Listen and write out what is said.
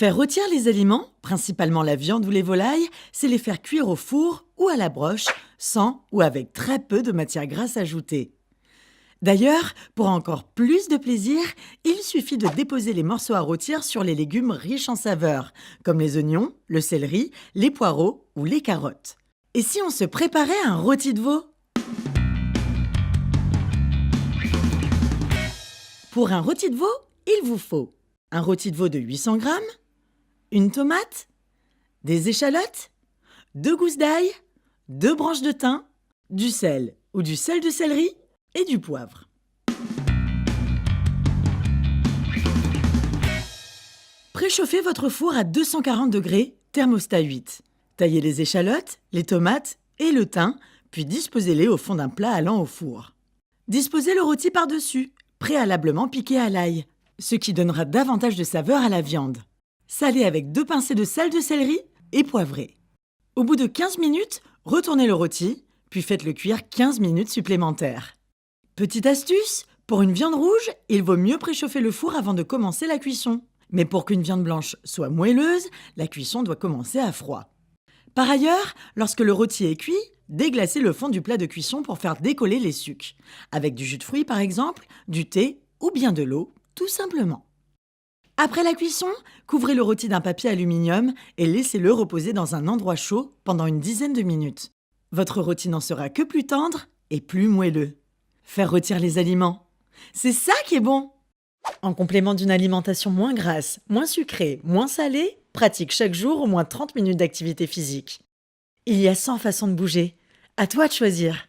Faire rôtir les aliments, principalement la viande ou les volailles, c'est les faire cuire au four ou à la broche, sans ou avec très peu de matière grasse ajoutée. D'ailleurs, pour encore plus de plaisir, il suffit de déposer les morceaux à rôtir sur les légumes riches en saveurs, comme les oignons, le céleri, les poireaux ou les carottes. Et si on se préparait un rôti de veau? Pour un rôti de veau, il vous faut un rôti de veau de 800 g, une tomate, des échalotes, 2 gousses d'ail, 2 branches de thym, du sel ou du sel de céleri et du poivre. Préchauffez votre four à 240 degrés, thermostat 8. Taillez les échalotes, les tomates et le thym, puis disposez-les au fond d'un plat allant au four. Disposez le rôti par-dessus, préalablement piqué à l'ail, ce qui donnera davantage de saveur à la viande. Salez avec 2 pincées de sel de céleri et poivrez. Au bout de 15 minutes, retournez le rôti, puis faites-le cuire 15 minutes supplémentaires. Petite astuce, pour une viande rouge, il vaut mieux préchauffer le four avant de commencer la cuisson. Mais pour qu'une viande blanche soit moelleuse, la cuisson doit commencer à froid. Par ailleurs, lorsque le rôti est cuit, déglacez le fond du plat de cuisson pour faire décoller les sucs, avec du jus de fruits par exemple, du thé ou bien de l'eau, tout simplement. Après la cuisson, couvrez le rôti d'un papier aluminium et laissez-le reposer dans un endroit chaud pendant une dizaine de minutes. Votre rôti n'en sera que plus tendre et plus moelleux. Faire rôtir les aliments, c'est ça qui est bon! En complément d'une alimentation moins grasse, moins sucrée, moins salée, pratique chaque jour au moins 30 minutes d'activité physique. Il y a 100 façons de bouger. À toi de choisir.